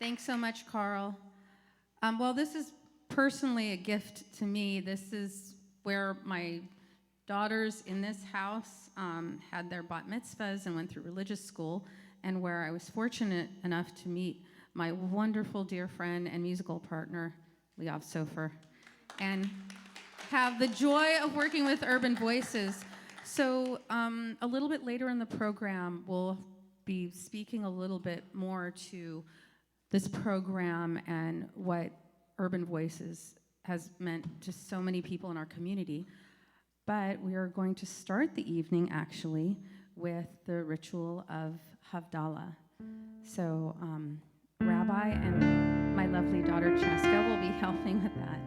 Thanks so much, Carl. Well, this is personally a gift to me. This is where my daughters in this house had their bat mitzvahs and went through religious school, and where I was fortunate enough to meet my wonderful dear friend and musical partner, Liav Sofer, and have the joy of working with Urban Voices. So a little bit later in the program, we'll be speaking a little bit more to this program and what Urban Voices has meant to so many people in our community. But we are going to start the evening, actually, with the ritual of Havdalah. So Rabbi and my lovely daughter, Cheska, will be helping with that.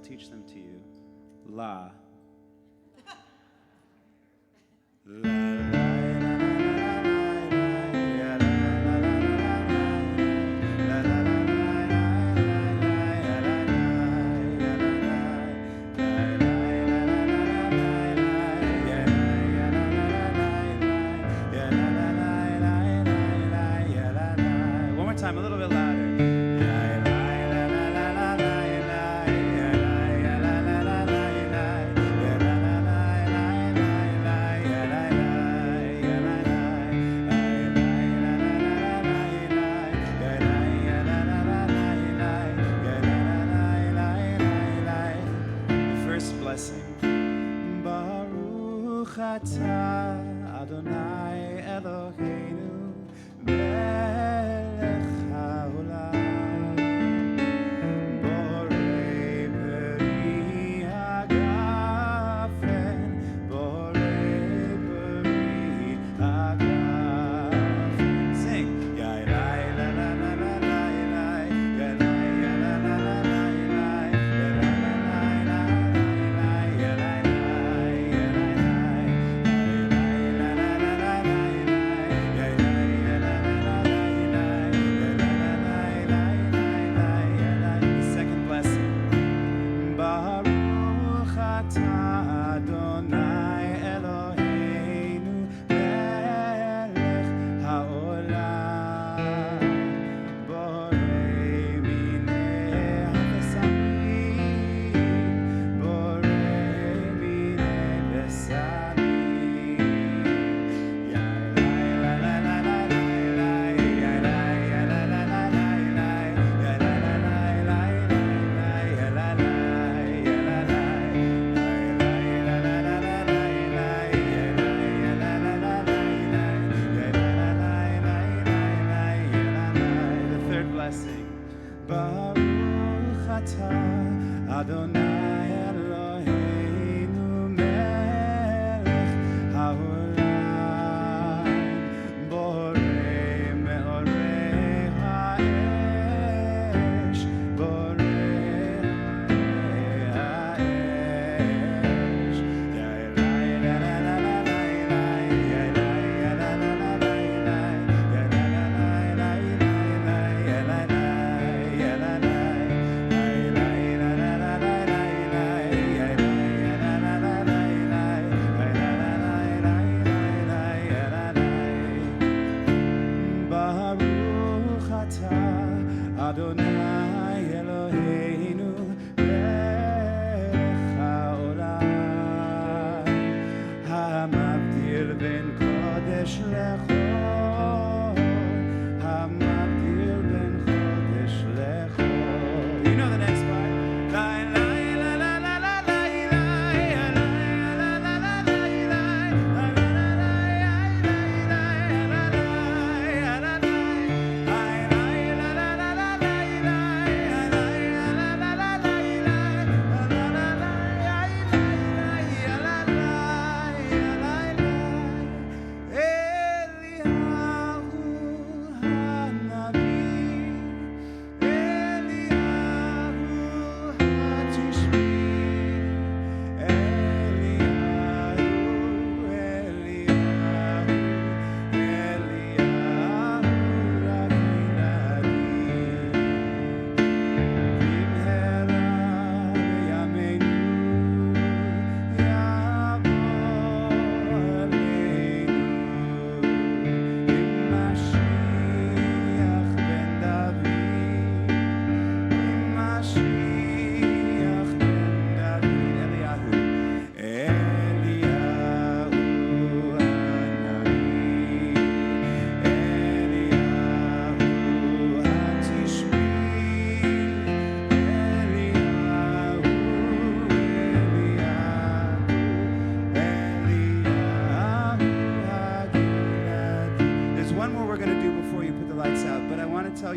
Teach them to you. La. One more time, a little bit louder. Adonai Eloheinu melech haolam borei peri hagafen borei peri hagafen. Sing. Yai lai la la la la la lai yai lai la la la la la lai yai la la la la yai lai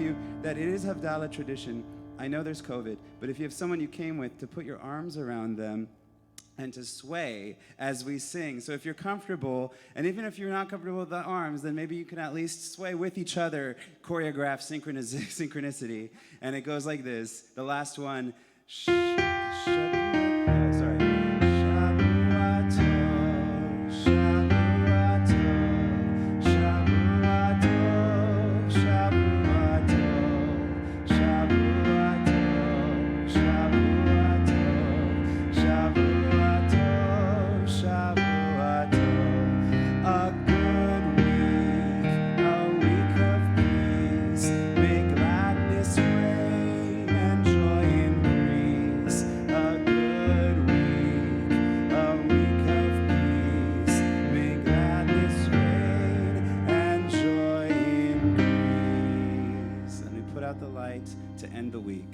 you that it is Havdalah tradition. I know there's COVID, but if you have someone you came with, to put your arms around them and to sway as we sing. So if you're comfortable, and even if you're not comfortable with the arms, then maybe you can at least sway with each other, choreograph synchronicity. And it goes like this. The last one. The light to end the week.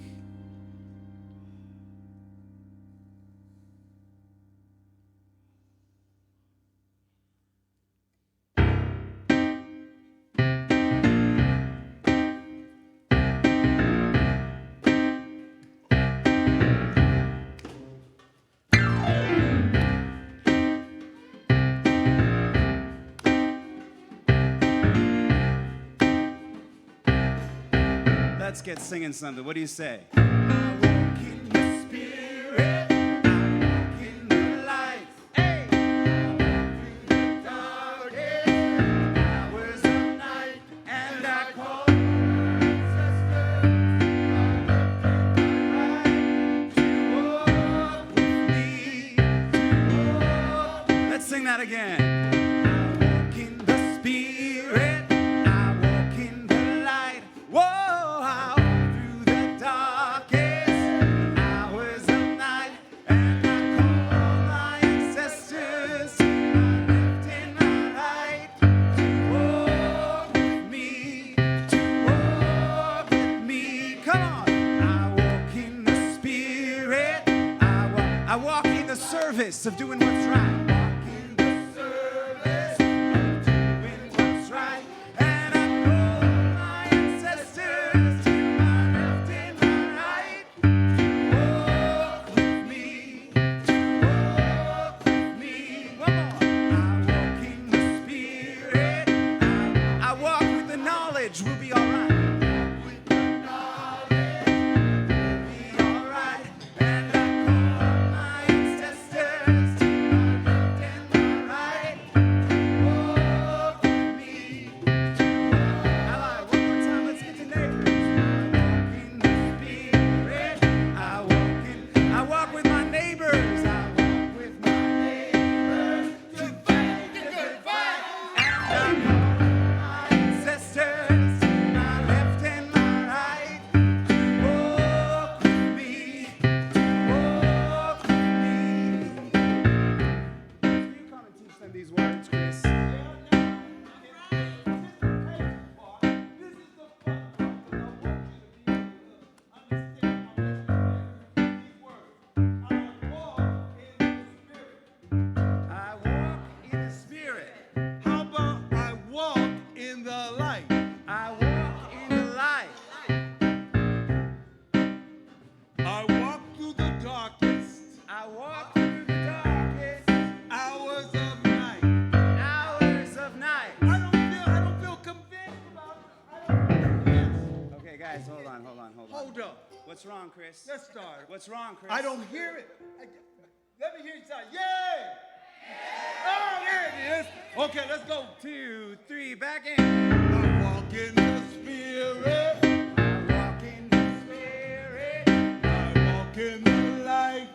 Let's get singing something. What do you say? I walk in the Spirit. I walk in the light. Hey! I walk through the darkest hours of night, and I call to walk with me, to walk. Let's sing that again. I walk in the Spirit. I walk in the light. Whoa! Service of doing what's right. Walk in the service of doing what's right. And I call my ancestors to my left and my right to walk with me, to walk with me. One more. I walk in the Spirit. I walk with the knowledge we'll be all right. Hold up. What's wrong, Chris? Let's start. What's wrong, Chris? I don't hear it. Let me hear you shout, yay! Oh, there it is. Okay, let's go. 2, 3, back in. I walk in the Spirit. I walk in the Spirit. I walk in the light.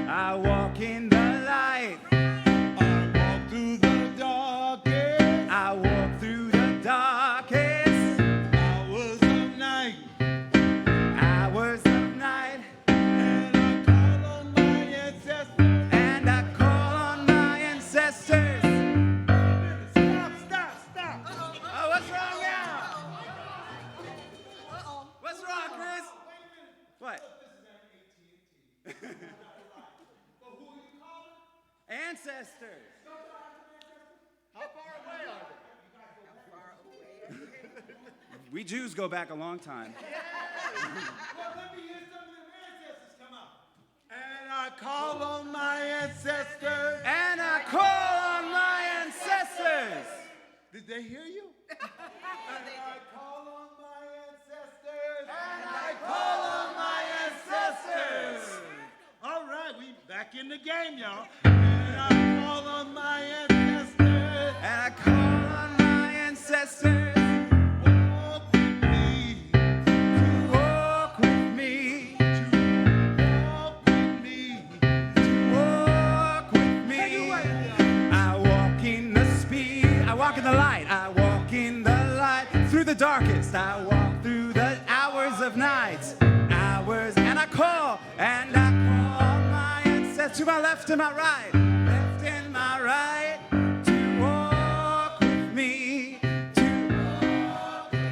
I walk in the light. I walk through the darkest. I walk through the darkest hours of night. Hours of night. And I call on my ancestors. And I call on my ancestors. Stop. Oh, what's wrong now? What's wrong, Chris? What? Ancestors. How far away are they? We Jews go back a long time. Well, let me hear some of them ancestors come out. And I call on my ancestors. And I call on my ancestors. Did they hear you? And I call on my ancestors. And I call on my ancestors. All right, we back in the game, y'all. And I call on my ancestors. And I call on my ancestors. Walk with me. To walk with me. To walk with me. To walk with me. I walk in the speed. I walk in the light. I walk in the light. Through the darkest. I walk through the hours of night. Hours. And I call. And I call my ancestors. To my left and my right. Left and my right. To walk with me.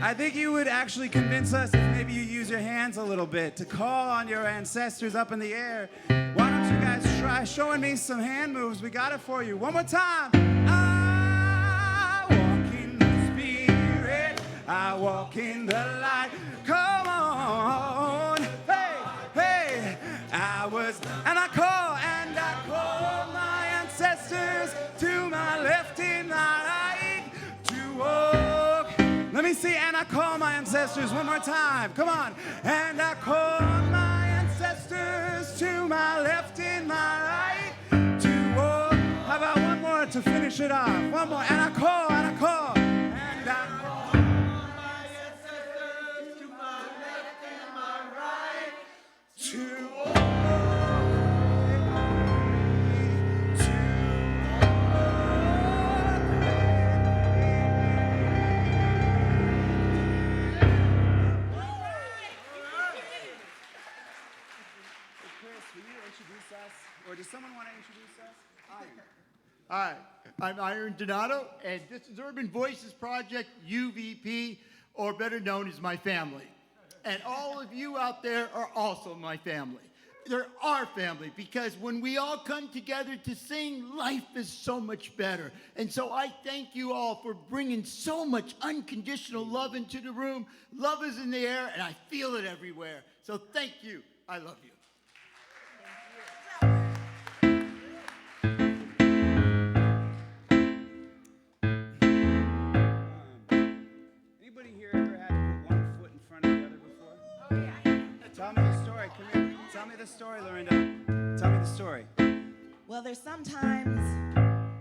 I think you would actually convince us if maybe you use your hands a little bit to call on your ancestors up in the air. Why don't you guys try showing me some hand moves? We got it for you. One more time. I walk in the spirit. I walk in the light. Come on. Hey, hey. And I call my ancestors to my left and my right to walk. Let me see, and I call my ancestors one more time. Come on. And I call my ancestors to my left and my right to walk. How about one more to finish it off? One more. And I call. And I call My ancestors to my left and my right. to or does someone want to introduce us? Hi, I'm Iron Donato, and this is Urban Voices Project, UVP, or better known as my family. And all of you out there are also my family. They're our family, because when we all come together to sing, life is so much better. And so I thank you all for bringing so much unconditional love into the room. Love is in the air, and I feel it everywhere. So thank you. I love you. Anybody here ever had to put one foot in front of the other before? Oh, yeah. Tell me the story. Come here. Tell me the story, Lorinda. Tell me the story. Well, there's sometimes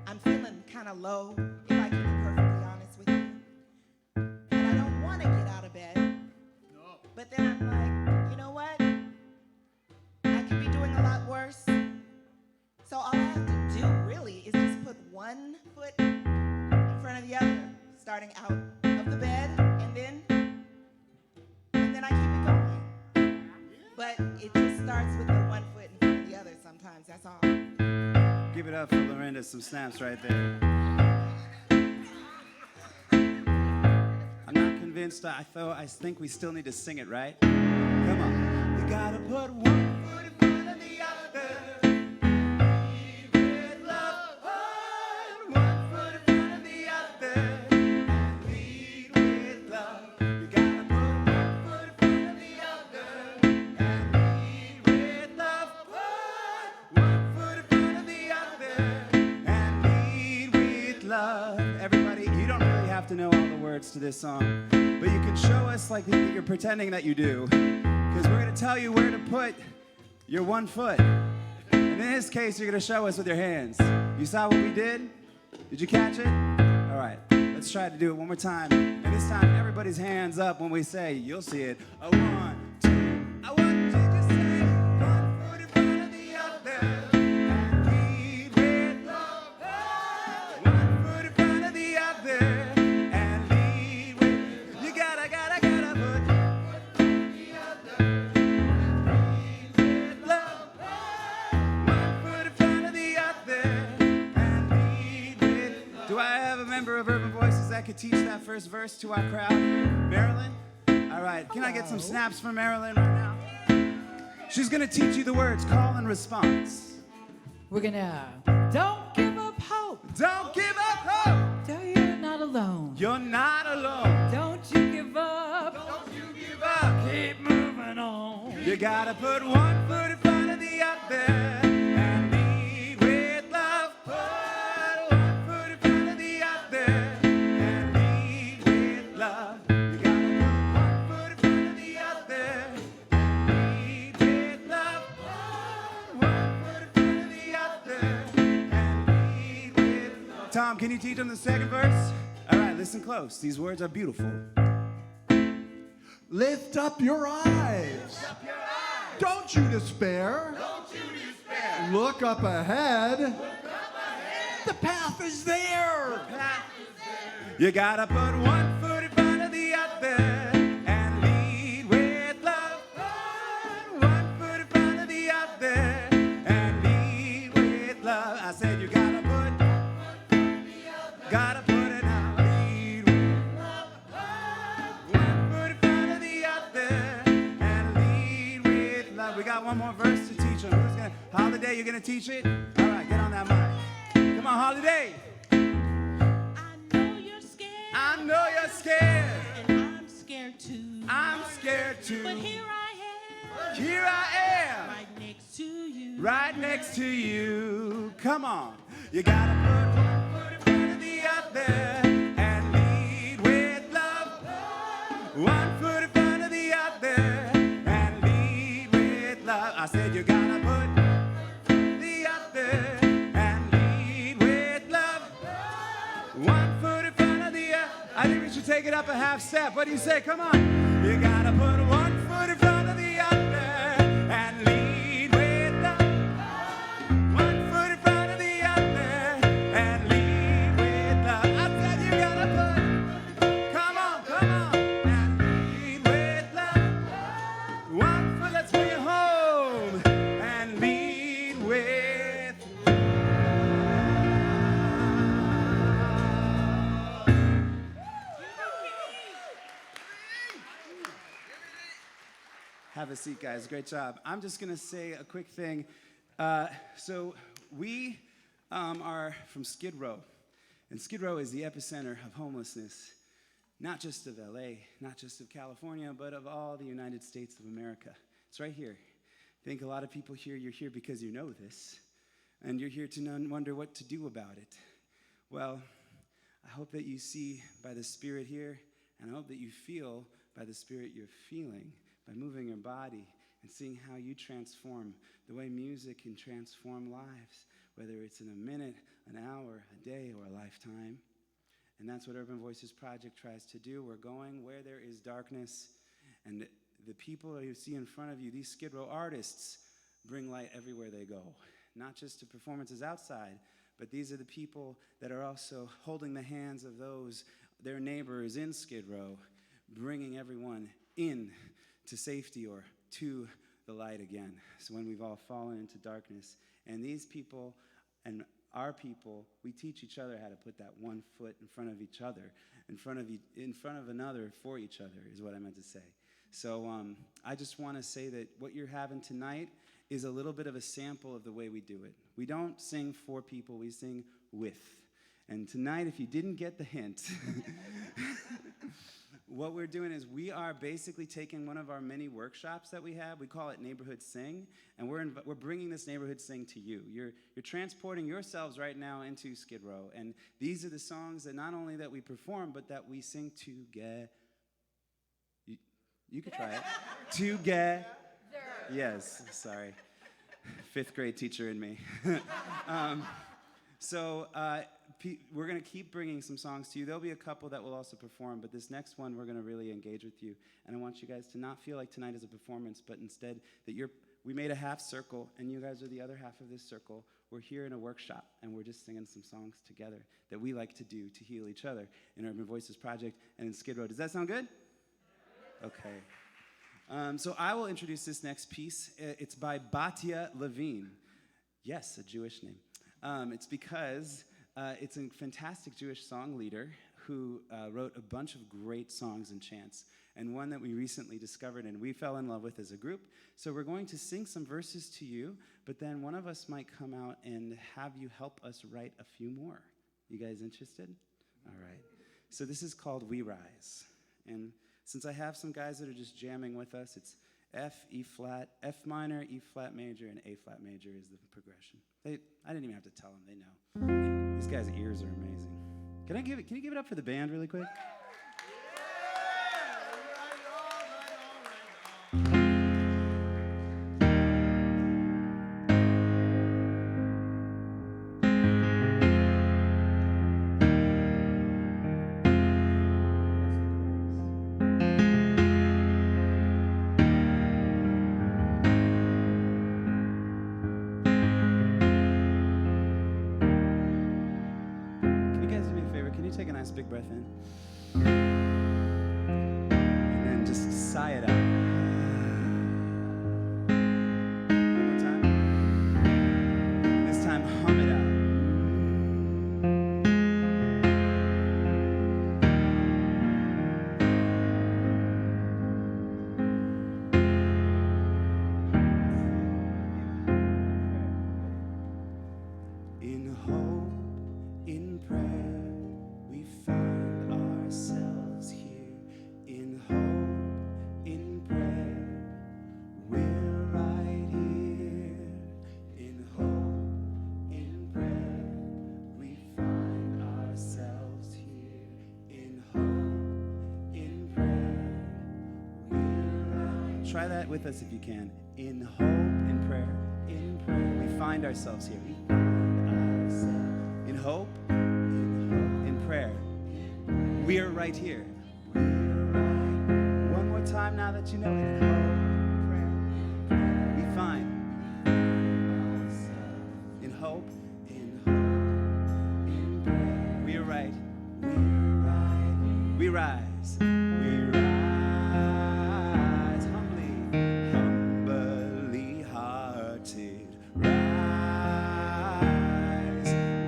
I'm feeling kind of low, if I can be perfectly honest with you. And I don't want to get out of bed. No. But then I'm like, you know what? I could be doing a lot worse. So all I have to do really is just put one foot in front of the other, starting out of the bed, and then I keep it going. But it just starts with the one foot in front of the other sometimes, that's all. Give it up for Lorinda. Some snaps right there. I'm not convinced. I think we still need to sing it, right? Come on. You gotta put one foot in front of the other. Lead with love. One foot in front of the other. Lead with love. You gotta put one foot in front of the other. And lead with love. One foot in front of the other. And lead with love. Everybody, you don't really have to know all the words to this song, but you can show us like you're pretending that you do, because we're going to tell you where to put your one foot. And in this case, you're going to show us with your hands. You saw what we did? Did you catch it? All right, let's try to do it one more time. And this time, everybody's hands up when we say, you'll see it. A 1, 2. I want you to say, one foot in front of the other. And lead with love. One foot in front of the other. And lead with, you gotta put one foot in the other. And lead with love. One foot in front of the other. And lead with. Do I have a member of Urban Voices that could teach that first verse to our crowd? Marilyn? All right, can I get some snaps for Marilyn right now? She's gonna teach you the words call and response. We're gonna don't give up hope. Don't give up hope. Tell you're not alone. You're not alone. Don't you give up. gotta put one foot in front of the other and lead with love. Put one foot in front of the other and lead with love. You gotta put one foot in front of the other and lead with love. Put one foot in front of the other and lead with love. Tom, can you teach them the second verse? All right, listen close. These words are beautiful. Lift up your eyes. Don't you despair. Look up ahead. The path is there. You gotta put one foot in front of the other and lead with love. Put one foot in front of the other and lead with love. I said you gotta put it out. Lead with love. One foot in front of the other and lead with love. We got one more verse to teach them. Who's gonna? Holiday, you're gonna teach it? All right, get on that mic. Come on, Holiday. I know you're scared. And I'm scared too. I'm scared too. But here I am. Here I am. Right next to you. Right next to you. Come on. You gotta put one foot in front of the other and lead with love. One foot in front of the other and lead with love. I said you gotta put the other and lead with love. One foot in front of the other. I think we should take it up a half step. What do you say? Come on. You gotta put one foot in front of the other and lead with love. One foot in front of the other and lead with love. I said you gotta put, come on, and lead with love. One foot, let's bring it home and lead with Have a seat, guys. Great job. I'm just going to say a quick thing. So we are from Skid Row, and Skid Row is the epicenter of homelessness, not just of LA, not just of California, but of all the United States of America. It's right here. I think a lot of people here, you're here because you know this, and you're here to wonder what to do about it. Well, I hope that you see by the Spirit here, and I hope that you feel by the Spirit you're feeling, by moving your body and seeing how you transform, the way music can transform lives, whether it's in a minute, an hour, a day, or a lifetime. And that's what Urban Voices Project tries to do. We're going where there is darkness, and the people you see in front of you, these Skid Row artists, bring light everywhere they go, not just to performances outside, but these are the people that are also holding the hands of those, their neighbors in Skid Row, bringing everyone in to safety or to the light again. So when we've all fallen into darkness, and these people and our people, we teach each other how to put that one foot in front of each other, in front of another, for each other, is what I meant to say. So I just want to say that what you're having tonight is a little bit of a sample of the way we do it. We don't sing for people, we sing with. And tonight, if you didn't get the hint, what we're doing is we are basically taking one of our many workshops that we have. We call it Neighborhood Sing, and we're bringing this Neighborhood Sing to you. You're transporting yourselves right now into Skid Row, and these are the songs that not only that we perform, but that we sing together. You could try it. Together. Yes, sorry. 5th grade teacher in me. We're going to keep bringing some songs to you. There'll be a couple that will also perform, but this next one, we're going to really engage with you. And I want you guys to not feel like tonight is a performance, but instead that we made a half circle, and you guys are the other half of this circle. We're here in a workshop, and we're just singing some songs together that we like to do to heal each other in Urban Voices Project and in Skid Row. Does that sound good? Okay. So I will introduce this next piece. It's by Batya Levine. Yes, a Jewish name. It's because it's a fantastic Jewish song leader who wrote a bunch of great songs and chants, and one that we recently discovered and we fell in love with as a group. So we're going to sing some verses to you, but then one of us might come out and have you help us write a few more. You guys interested? All right. So this is called We Rise. And since I have some guys that are just jamming with us, F, E flat, F minor, E flat major, and A flat major is the progression. I didn't even have to tell them, they know. These guys' ears are amazing. Can you give it up for the band really quick? Can you guys do me a favor? Can you take a nice big breath in? And then just sigh it out. One more time. This time, hum it out. In hope, in prayer, we find ourselves here. In hope, in prayer, we're right here. In hope, in prayer, we find ourselves here. In hope, in prayer, we're right. Try that with us if you can. In hope, in prayer, we find ourselves here. We find ourselves. In hope, in prayer, we are right here. One more time now that you know it. In hope, prayer, we find ourselves. In hope, in prayer, we are right. We rise. We rise humbly hearted. Rise,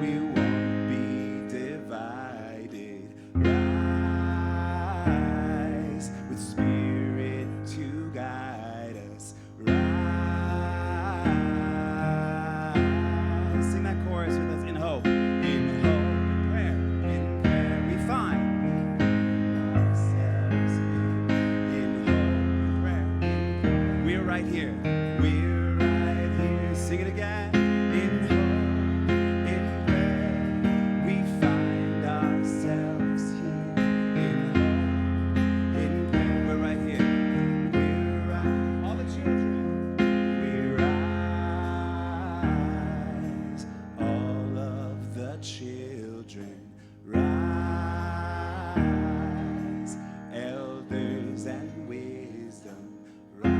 we won't be divided. Rise, with spirit to guide us. Rise. Sing that chorus with us. In hope, prayer, we find ourselves in hope, prayer. We're right here. We're right here. Sing it again. In hope, in prayer, we find ourselves here. In hope, in prayer, we're right here. We're right. All the children. We rise. All of the children rise. Elders and wisdom rise.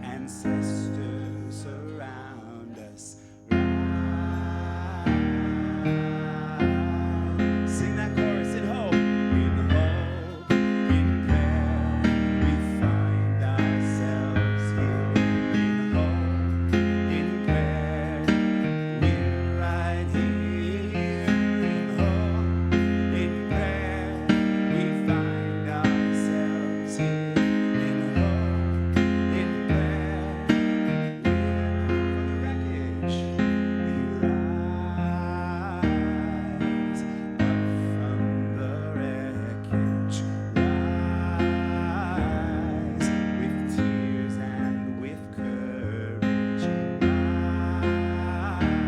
Ancestors surround us. Rise. Sing that chorus. In hope, in prayer, we find ourselves here. In hope, in prayer, we're right here. In hope, in prayer, we find ourselves here. In hope, in prayer, we're from the wreckage. We rise up from the wreckage. Rise with tears and with courage.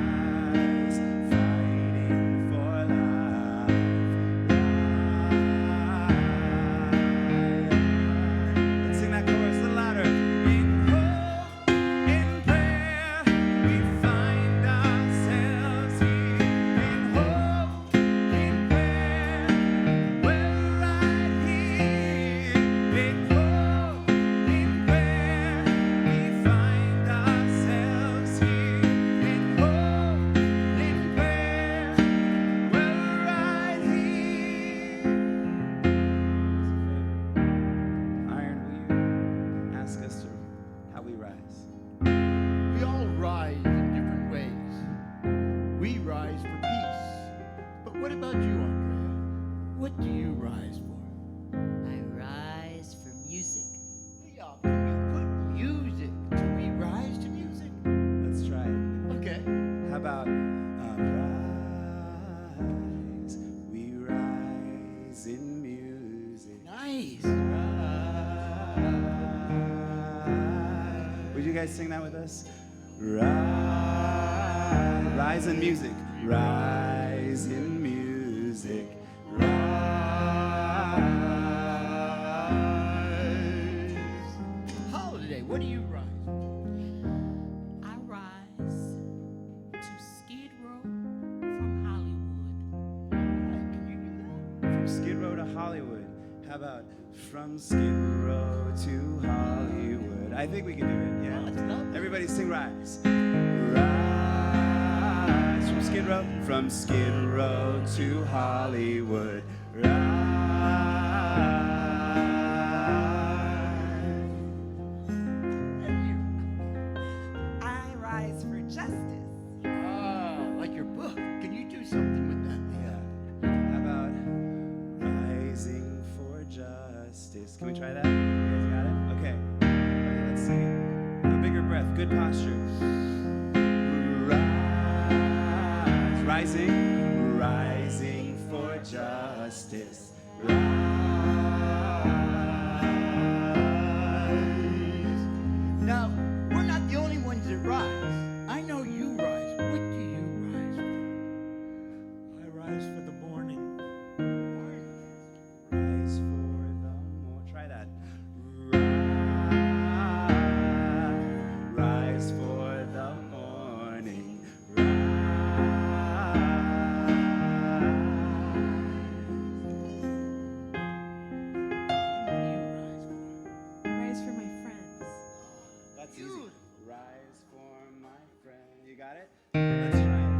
Rise fighting for life. Let's sing that chorus a little louder. In hope, in prayer, we find ourselves here. In hope, in prayer, we're right here. In hope, in prayer, we find ourselves here. In hope, in prayer, we're right here. Iron, will you ask us how we rise? We all rise in different ways. We rise for peace. But what about you, Andrea? What do you rise for? I rise for music. Yeah, can you put music? Do we rise to music? Let's try it. Okay. How about rise? We rise in music. Nice. Rise. guys sing that with us? Rise in music. Rise in music. Rise. Holiday, what do you rise? I rise to Skid Row from Hollywood. Can you do that? From Skid Row to Hollywood. How about from Skid Row to Hollywood? I think we can do it, yeah? Let's love it. Everybody sing rise. Rise from Skid Row. From Skid Row to Hollywood. I rise for justice. Like your book. Can you do something with that? How about rising for justice? Can we try that? You guys got it? Okay. Let's sing it. A bigger breath. Good posture. Rise. Rising for justice. Now, we're not the only ones that rise. I know you rise. What do you rise for? I rise for the morning. Rise for the more. Try that. Rise for the morning. I rise for my friends. That's easy. Rise for my friend. You got it? Let's try it.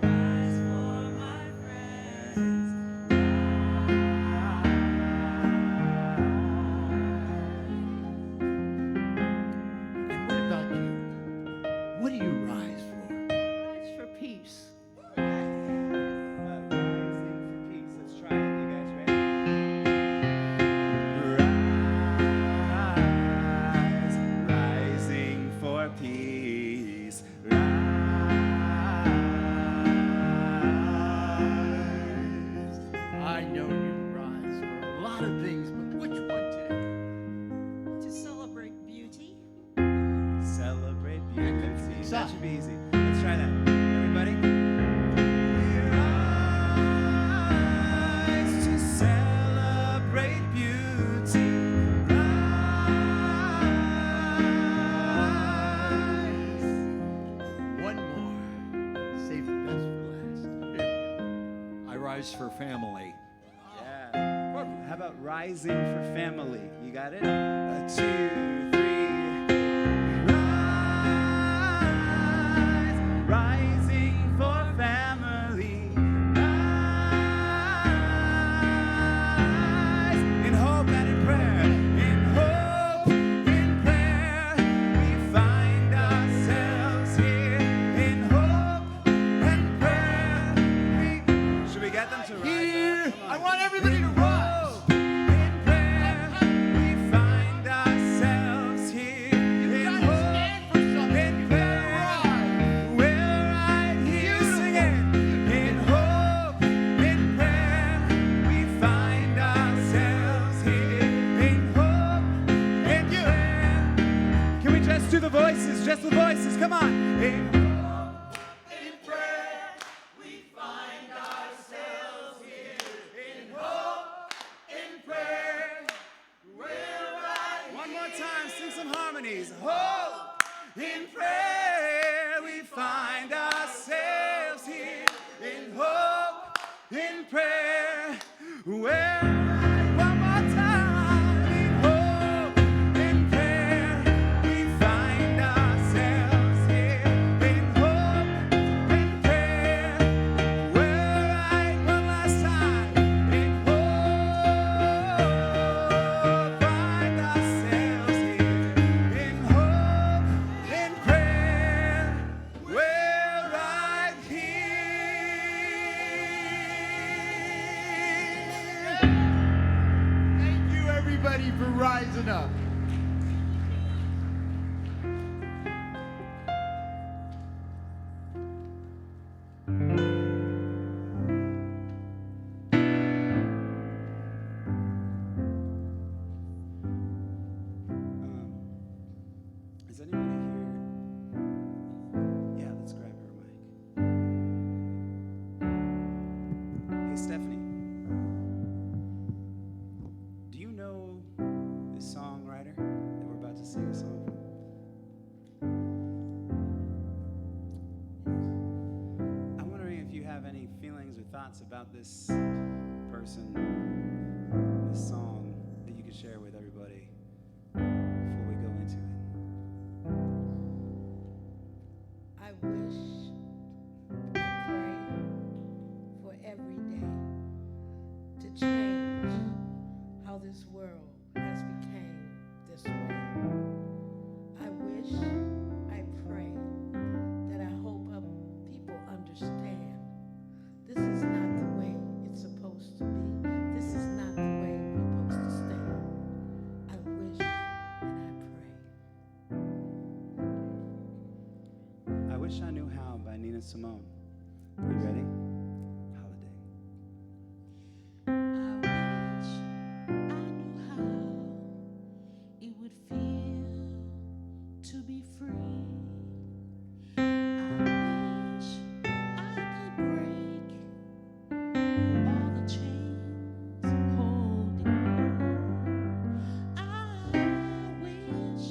Rise for my friends. And what about you? What do you rise for? Rise for peace. Rising for peace. Let's try it. You guys ready? Rising for peace. Rise. I know you rise for a lot of things, but which one today? To celebrate beauty. Celebrate beauty. That Stop. should be easy. Let's try that. Everybody. We rise to celebrate beauty. Rise. One more. Save the best for last. Here we go. I rise for family. Yeah. How about rising for family? You got it? 2, 3. Rise. Rising for family. Rise. In hope and in prayer. In hope, in prayer. We find ourselves here. In hope and prayer. Should we get them to rise? Here, Come on. I want everybody to rise. In prayer, we find ourselves here. In hope, in prayer, we're right here singing. In hope, in prayer, we find ourselves here. In hope, in prayer. Can we just do the voices? Just the voices. Come on. In hope, in prayer, we find ourselves here. In hope, in prayer, we're right. One more time, sing some harmonies. Hope, in prayer, we find ourselves here. In hope, in prayer, we're right. One more time. In hope, in prayer, we find ourselves here. In hope, in prayer, we're right. One last time. In hope, find ourselves here. In hope, in prayer, Is anybody here? Yeah, let's grab her mic. Hey, Stephanie. Do you know this songwriter that we're about to sing a song from? I'm wondering if you have any feelings or thoughts about this person, this song that you could share with everybody before we go into it. I wish and pray for every day to change how this world has become this way. I wish, I pray that I hope people understand this is not the way it's supposed to be. This is not the way we're supposed to stay. I wish and I pray. I Wish I Knew How by Nina Simone. Are you ready? Holiday. I wish I knew how it would feel to be free. I wish I could break all the chains holding me. I wish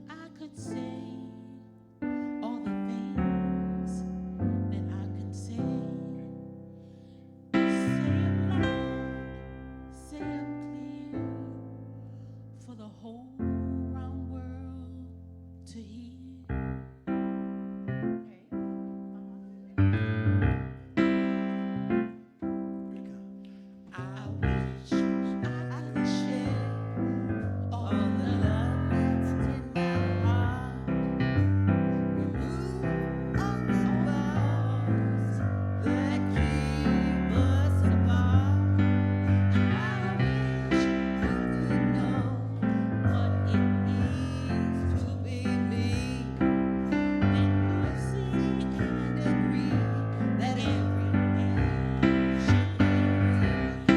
I could say all the things that I could say. Say 'em loud, say 'em clear, for the whole round world to hear. Here we go. I wish I could share all the love that's in my heart. Remove all the walls that keep us apart. I wish I could know what it means to be me. Then we'll see and agree that every man should be free.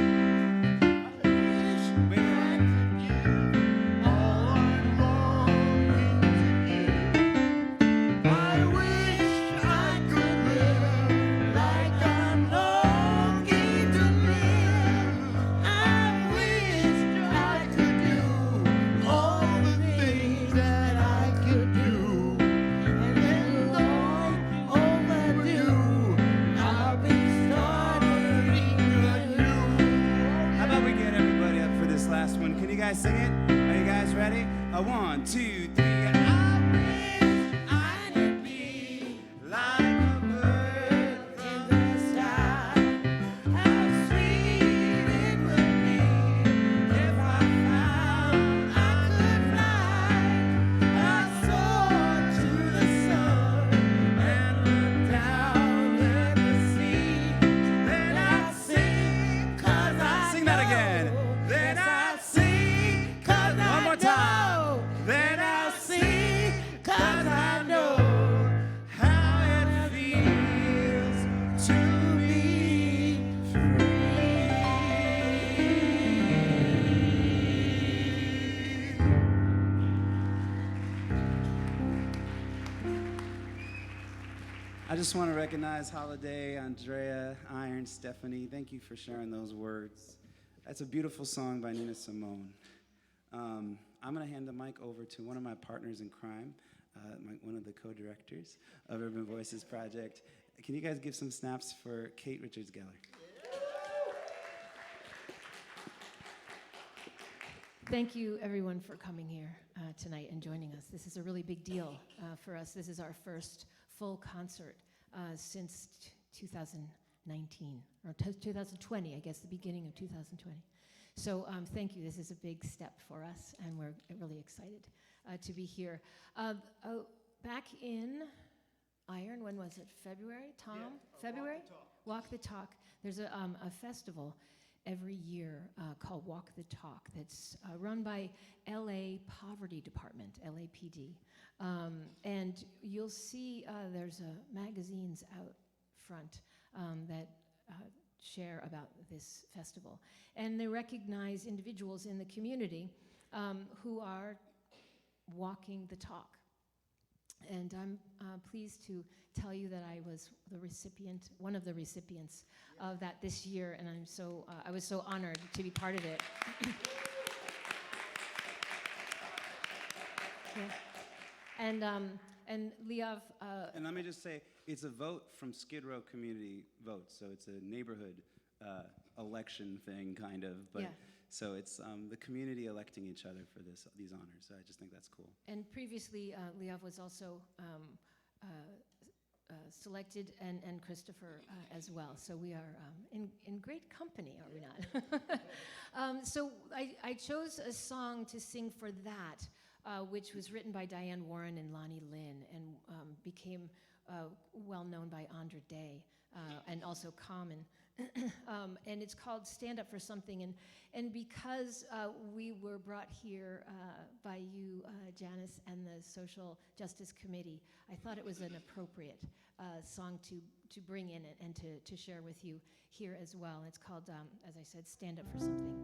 I wish Wait, I could give all I'm longing to give. I wish I could live like I'm longing to live. I wish I could do all the things that I could do. And then long overdue, I'll be starting anew. How about we get everybody up for this last one? Can you guys sing it? Are you guys ready? 1, 2, 3. I wish I could be like a bird In the sky, how sweet it would be if I found I could fly. I soar to the sun and look down at the sea. Then I sing 'cause I Sing that again. know. Then Yes, I I sing 'cause I One more time. know. Then I'll I'll sing 'cause I know how it feels to be I just want to recognize Holiday, Andrea, Iron, Stephanie. Thank you for sharing those words. That's a beautiful song by Nina Simone. I'm going to hand the mic over to one of my partners in crime, one of the co-directors of Urban Voices Project. Can you guys give some snaps for Kate Richards-Geller? Thank you, everyone, for coming here tonight and joining us. This is a really big deal for us. This is our first full concert since 2019, or 2020, I guess, the beginning of 2020. So thank you. This is a big step for us, and we're really excited to be here. Back in Iron, when was it? February? Tom? Yeah, February? Walk the Talk. There's a festival every year called Walk the Talk that's run by LA Poverty Department, LAPD. And you'll see there's magazines out front that share about this festival. And they recognize individuals in the community who are walking the talk. And I'm pleased to tell you that I was the recipient, one of the recipients of that this year, and I was so honored to be part of it. Yeah. And Liav, And let me just say, it's a vote from Skid Row Community Votes, so it's a neighborhood election thing, kind of. But yeah. so it's the community electing each other for these honors. So I just think that's cool. And previously, Liav was also selected, and Christopher as well. So we are in great company, are we not? So I chose a song to sing for that, which was written by Diane Warren and Lonnie Lynn, and became well known by Andra Day, and also Common. And it's called Stand Up for Something. And because we were brought here by you, Janice, and the Social Justice Committee, I thought it was an appropriate song to bring in and to share with you here as well. It's called, as I said, Stand Up for Something.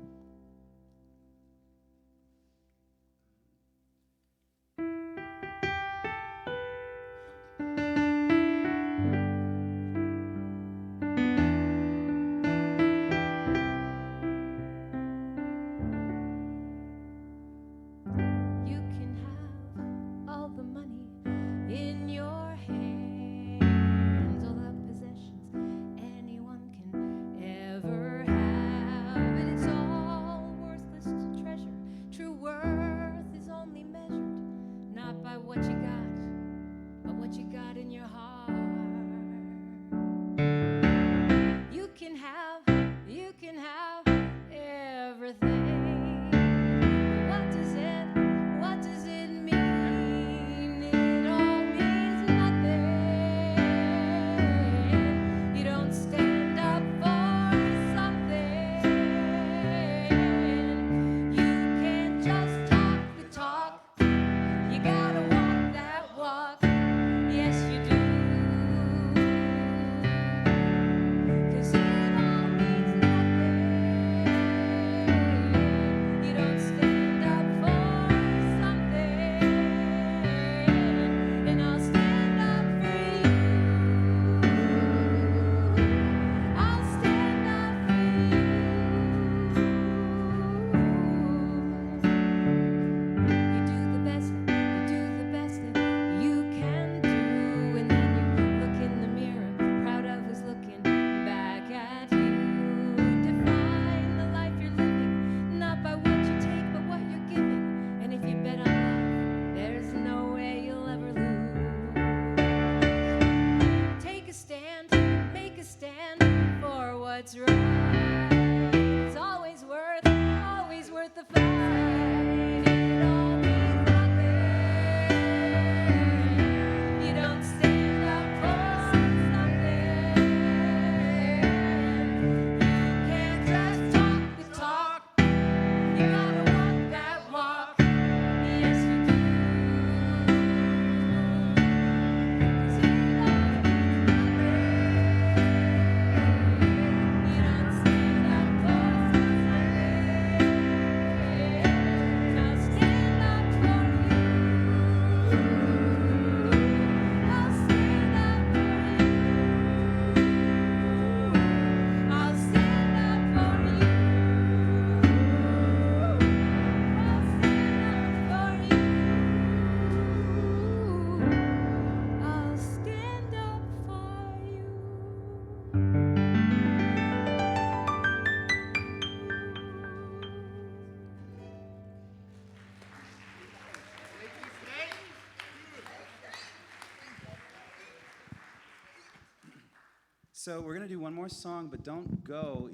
So we're gonna do one more song, but don't go.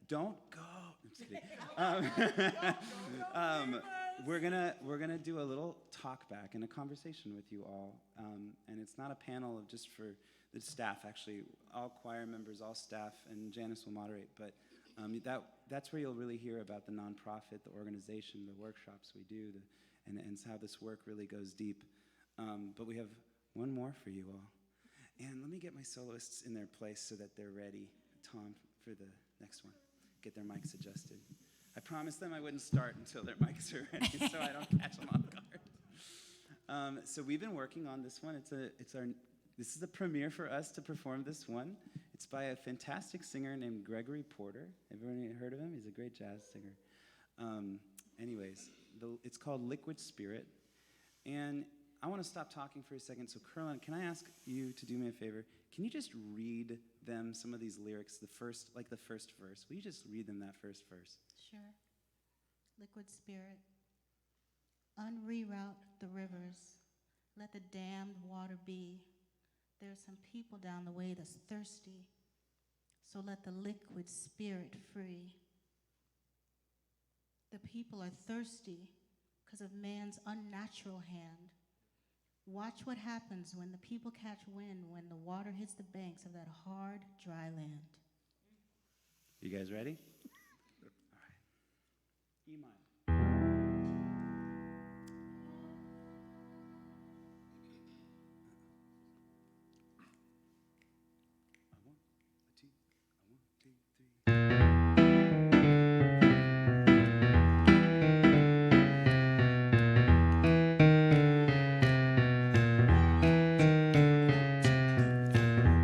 Don't go. I'm just kidding. We're gonna do a little talk back and a conversation with you all, and it's not a panel of just for the staff. Actually, all choir members, all staff, and Janice will moderate. But that's where you'll really hear about the nonprofit, the organization, the workshops we do, and how this work really goes deep. But we have one more for you all. And let me get my soloists in their place so that they're ready. Tom, for the next one. Get their mics adjusted. I promised them I wouldn't start until their mics are ready, so I don't catch them off guard. So we've been working on this one. This is a premiere for us to perform this one. It's by a fantastic singer named Gregory Porter. Everyone heard of him? He's a great jazz singer. Anyways, it's called Liquid Spirit. And I want to stop talking for a second. So, Caroline, can I ask you to do me a favor? Can you just read them some of these lyrics, the first verse? Will you just read them that first verse? Sure. Liquid spirit, unreroute the rivers. Let the damned water be. There's some people down the way that's thirsty. So let the liquid spirit free. The people are thirsty because of man's unnatural hand. Watch what happens when the people catch wind, when the water hits the banks of that hard, dry land. You guys ready? All right. E minor. A one, a two, a one, two, three.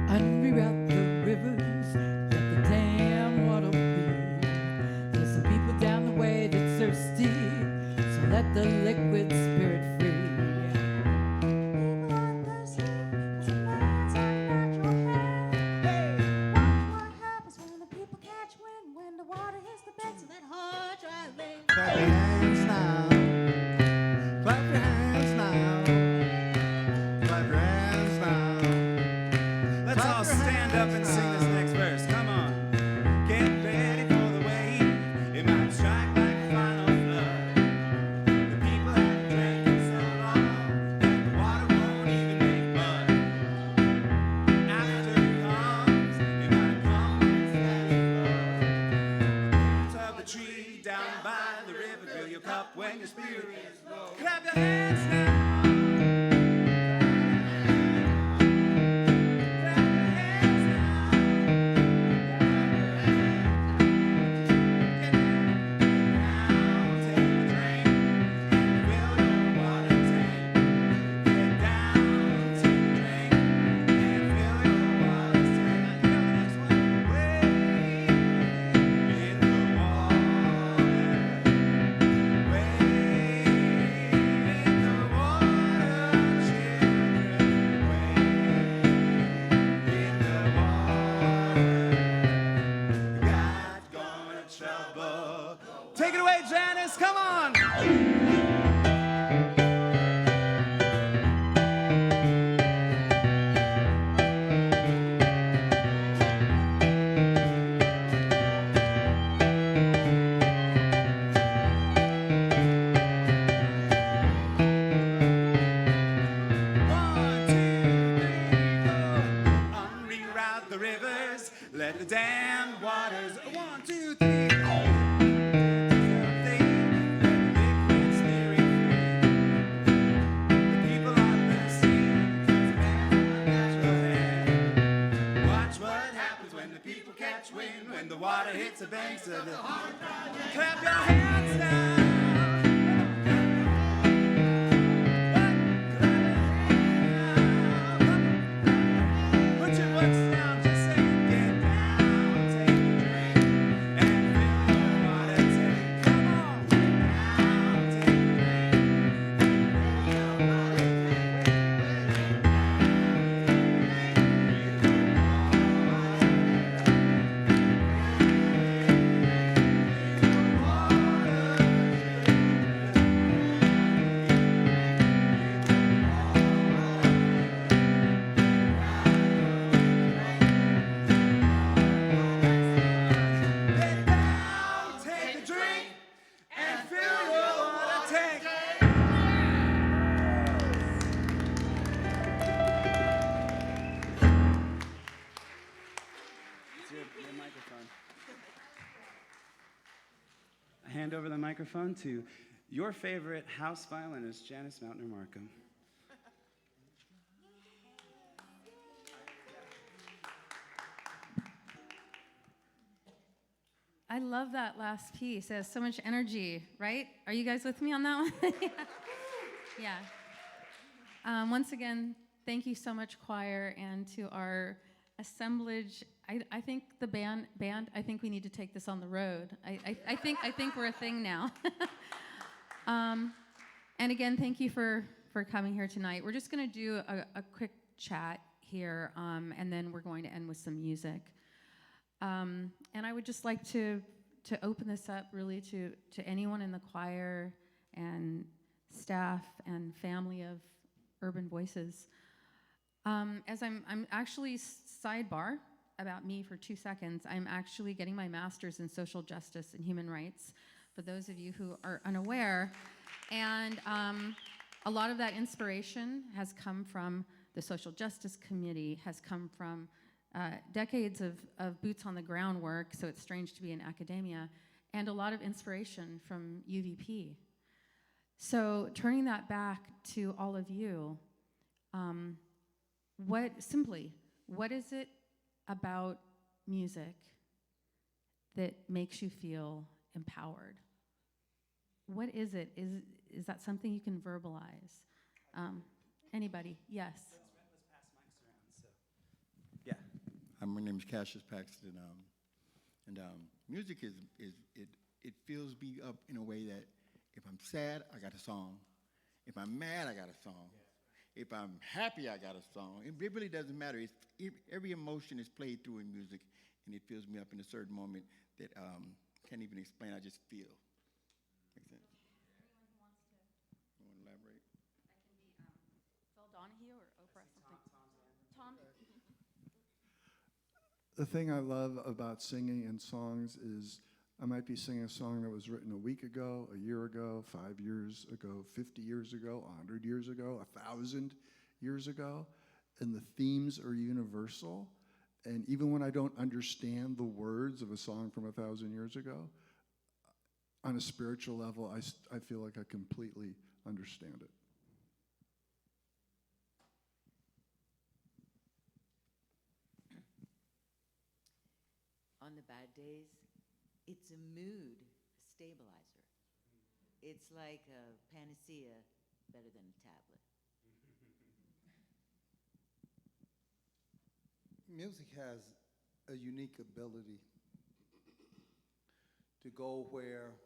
Unreroute the rivers, let the damn water be. There's some people down the way that's thirsty, so let the liquid spirit free. People are thirsty because of man's unnatural hand. Watch what happens when the people catch wind, when the water hits the banks of that hard, dry land. Clap your hands now. Clap your hands now. Clap your hands now. Let's all stand up and sing this next verse. Come on. Get ready for the wave. It might strike like a final flood. The people have drank it so long that the water won't even make mud. After it comes, it might come instead of the tree down by the river. Fill your cup when your spirit is low. Clap your hands now. Take it away, Janice. Come on. Unreroute the rivers, let the damned waters. 1, 2, 3. When the water hits the banks of the clap your hands now. Put your butts down, just say get down, take a drink, and fill your water tank. Come on, get down, take a drink, and fill your water tank. Get down, take a drink, and fill your water tank. It's your microphone. I hand over the microphone to your favorite house violinist, Janice Mountainer-Markham. I love that last piece. It has so much energy, right? Are you guys with me on that one? Yeah. Once again, thank you so much, choir, and to our assemblage. I think the band, I think we need to take this on the road. I think we're a thing now. And again, thank you for coming here tonight. We're just going to do a quick chat here, and then we're going to end with some music. And I would just like to open this up really to anyone in the choir and staff and family of Urban Voices. As I'm actually, sidebar about me for 2 seconds, I'm actually getting my master's in social justice and human rights, for those of you who are unaware. And a lot of that inspiration has come from the Social Justice Committee, has come from decades of boots on the ground work, so it's strange to be in academia, and a lot of inspiration from UVP. So turning that back to all of you, what is it about music that makes you feel empowered? What is it? Is that something you can verbalize? Anybody? Yes. Let's pass mics around. So, yeah. My name is Cassius Paxton, and music it fills me up in a way that if I'm sad, I got a song. If I'm mad, I got a song. If I'm happy, I got a song. It really doesn't matter. Every emotion is played through in music, and it fills me up in a certain moment that can't even explain. I just feel. Make sense? Anyone who wants to? You want to elaborate? I can be Phil Donahue or Oprah something. Tom? The thing I love about singing and songs is I might be singing a song that was written a week ago, a year ago, 5 years ago, 50 years ago, 100 years ago, 1,000 years ago, and the themes are universal. And even when I don't understand the words of a song from 1,000 years ago, on a spiritual level, I feel like I completely understand it. On the bad days, it's a mood stabilizer. It's like a panacea better than a tablet. Music has a unique ability to go where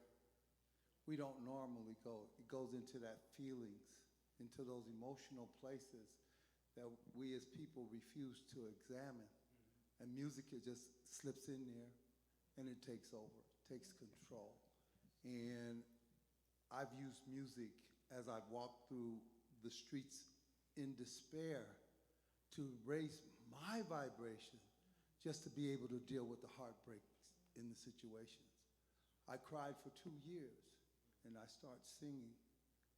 we don't normally go. It goes into that feelings, into those emotional places that we as people refuse to examine. And music, it just slips in there and it takes over, takes control. And I've used music as I've walked through the streets in despair to raise my vibration just to be able to deal with the heartbreak in the situations. I cried for 2 years and I started singing,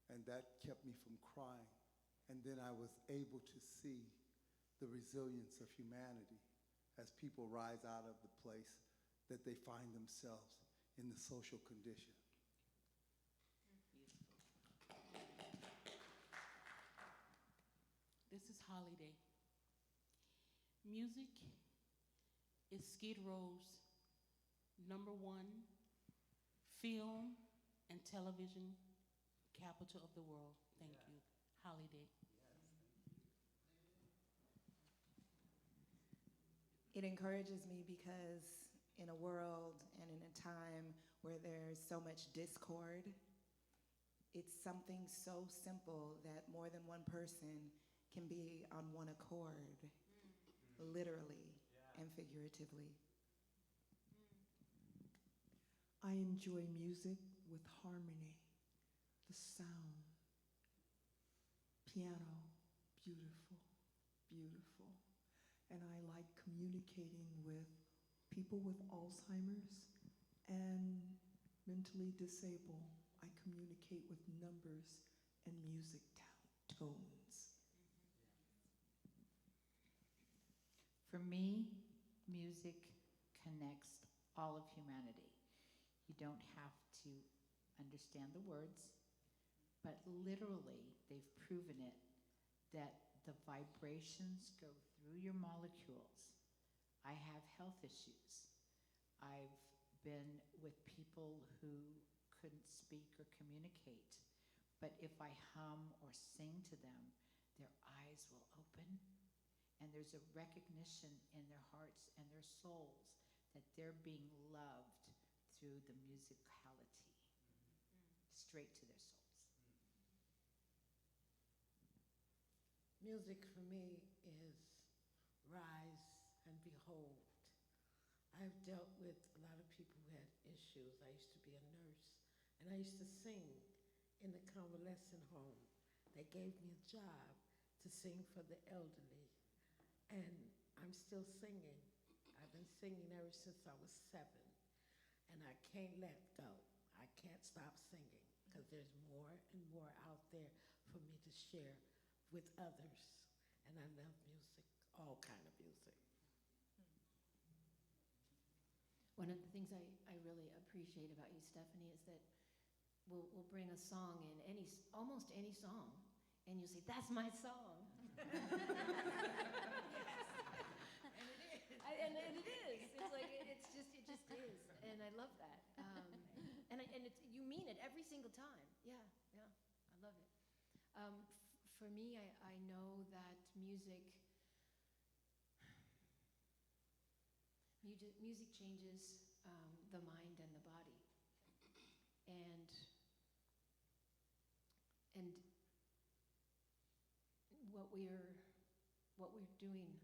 and that kept me from crying. And then I was able to see the resilience of humanity as people rise out of the place that they find themselves in the social condition. This is Holiday. Music is Skid Row's #1 film and television capital of the world. Thank you. Holiday. It encourages me because in a world and in a time where there's so much discord, it's something so simple that more than one person can be on one accord, literally and figuratively. I enjoy music with harmony, the sound, piano, beautiful, beautiful. And I like communicating with people with Alzheimer's and mentally disabled. I communicate with numbers and music tones. For me, music connects all of humanity. You don't have to understand the words, but literally, they've proven it, that the vibrations go through your molecules. I have health issues. I've been with people who couldn't speak or communicate. But if I hum or sing to them, their eyes will open, and there's a recognition in their hearts and their souls that they're being loved through the musicality, straight to their souls. Music for me is rise and behold. I've dealt with a lot of people who had issues. I used to be a nurse, and I used to sing in the convalescent home. They gave me a job to sing for the elderly, and I'm still singing. I've been singing ever since I was 7, and I can't let go. I can't stop singing because there's more and more out there for me to share with others, and I love music, all kind of music. One of the things I really appreciate about you, Stephanie, is that we'll bring a song in, almost any song, and you'll say, "That's my song." Yes. And it is. It's like it just is, and I love that. And you mean it every single time. Yeah, I love it. For me, I know that music changes the mind and the body, and what we're doing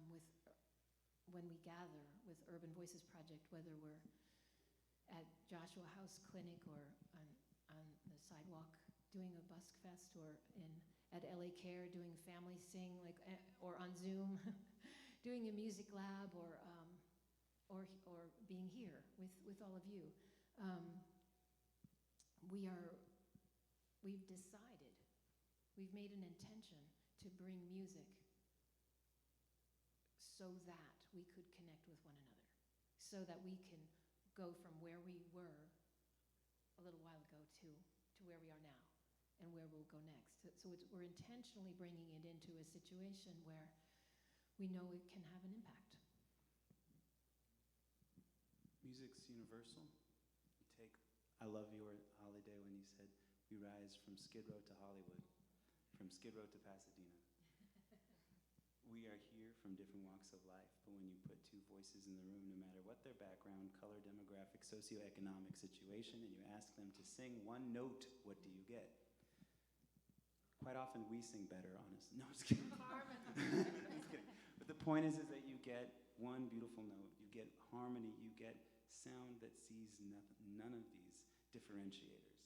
with when we gather with Urban Voices Project, whether we're at Joshua House Clinic or on the sidewalk doing a Busk Fest, or at LA Care doing Family Sing, or on Zoom doing a music lab, or being here with all of you. We've decided, we've made an intention to bring music so that we could connect with one another, so that we can go from where we were a little while ago to where we are now and where we'll go next. So we're intentionally bringing it into a situation where we know it can have an impact. Music's universal. I love your holiday when you said we rise from Skid Row to Hollywood, from Skid Row to Pasadena. We are here from different walks of life, but when you put two voices in the room, no matter what their background, color, demographic, socioeconomic situation, and you ask them to sing one note, what do you get? Quite often we sing better, honestly. No, I'm just kidding. Just kidding. But the point is that you get one beautiful note, you get harmony, you get sound that sees none of these differentiators.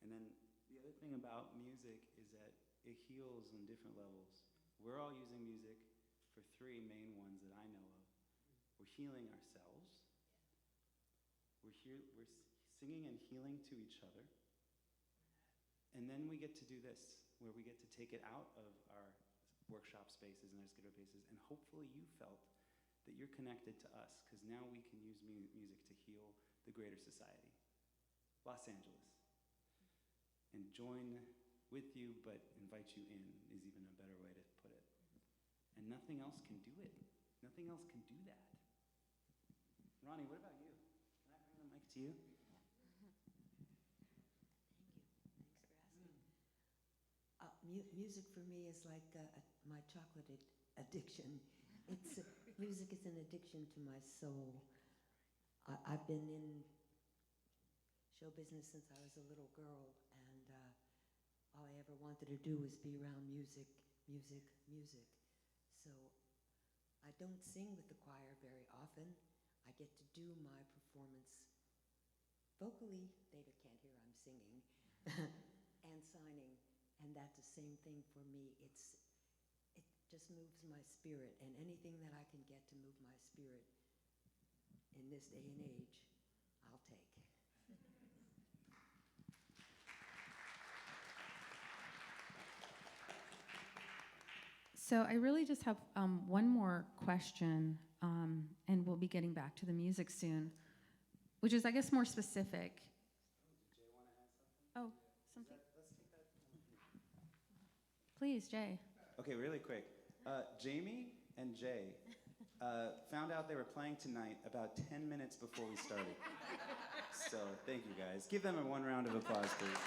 And then the other thing about music is that it heals on different levels. We're all using music for 3 main ones that I know of. We're healing ourselves. We're singing and healing to each other. And then we get to do this, where we get to take it out of our workshop spaces and our Skid Row spaces, and hopefully you felt that you're connected to us, because now we can use music to heal the greater society. Los Angeles. And join with you, but invite you in is even a better way to put it. And nothing else can do it. Nothing else can do that. Ronnie, what about you? Can I bring the mic to you? Music for me is like my chocolate addiction. Music is an addiction to my soul. I've been in show business since I was a little girl, and all I ever wanted to do was be around music. So I don't sing with the choir very often. I get to do my performance vocally. David can't hear I'm singing, and signing. And that's the same thing for me. It just moves my spirit, and anything that I can get to move my spirit in this day and age, I'll take. So I really just have one more question, and we'll be getting back to the music soon, which is, I guess, more specific. Oh, something? Please, Jay. Okay, really quick. Jamie and Jay, Found out they were playing tonight about 10 minutes before we started. So thank you guys. Give them a one round of applause, please.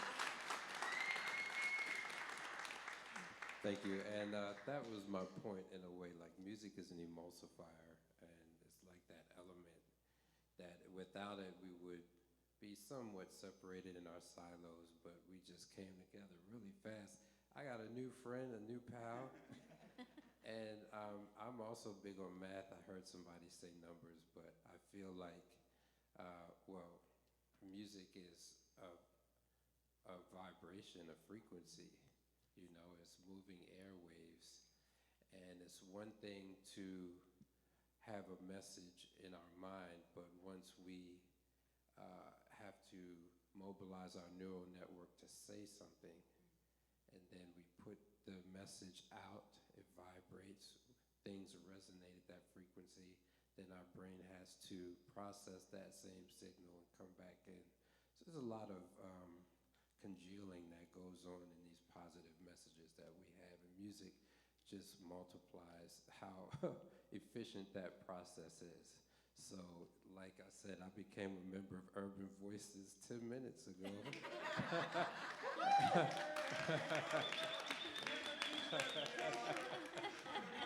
Thank you. And that was my point in a way. Like, music is an emulsifier, and it's like that element that without it we would be somewhat separated in our silos, but we just came together really fast. I got a new friend, a new pal, and I'm also big on math. I heard somebody say numbers, but I feel like, well, music is a vibration, a frequency. You know, it's moving airwaves, and it's one thing to have a message in our mind, but once we have to mobilize our neural network to say something, and then we put the message out, it vibrates, things resonate at that frequency, then our brain has to process that same signal and come back in. So there's a lot of congealing that goes on in these positive messages that we have, and music just multiplies how efficient that process is. So, like I said, I became a member of Urban Voices 10 minutes ago.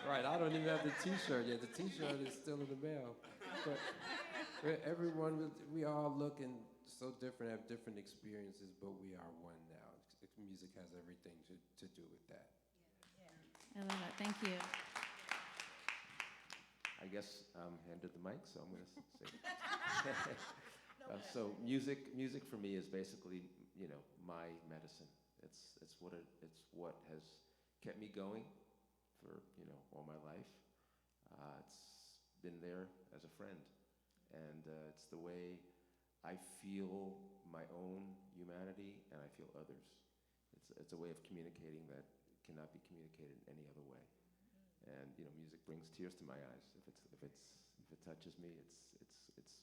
Right, I don't even have the t-shirt yet. The t-shirt is still in the mail. But everyone, we all look and so different, have different experiences, but we are one now. Music has everything to do with that. I love it. Thank you. I guess I'm handed the mic, so I'm going to say. So music for me is basically, you know, my medicine. It's what has kept me going for, you know, all my life. It's been there as a friend, and it's the way I feel my own humanity and I feel others. It's a way of communicating that cannot be communicated in any other way. And you know, music brings tears to my eyes. If it touches me, it's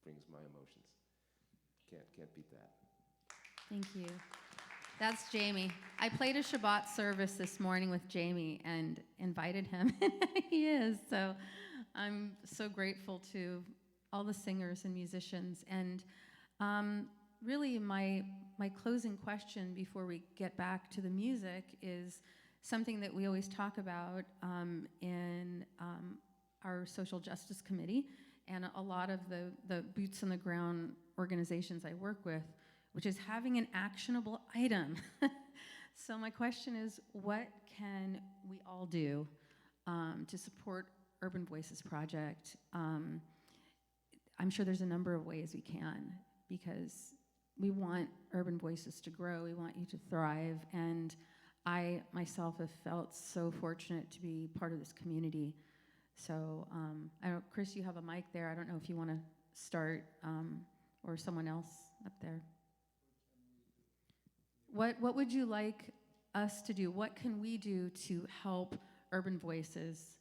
brings my emotions. Can't beat that. Thank you. That's Jamie. I played a Shabbat service this morning with Jamie and invited him. He is. So I'm so grateful to all the singers and musicians. And really my closing question before we get back to the music is something that we always talk about in our social justice committee and a lot of the boots on the ground organizations I work with, which is having an actionable item. So my question is, what can we all do to support Urban Voices Project? I'm sure there's a number of ways we can, because we want Urban Voices to grow, we want you to thrive, and I myself have felt so fortunate to be part of this community. So, I don't, Chris, you have a mic there. I don't know if you want to start, or someone else up there. What would you like us to do? What can we do to help Urban Voices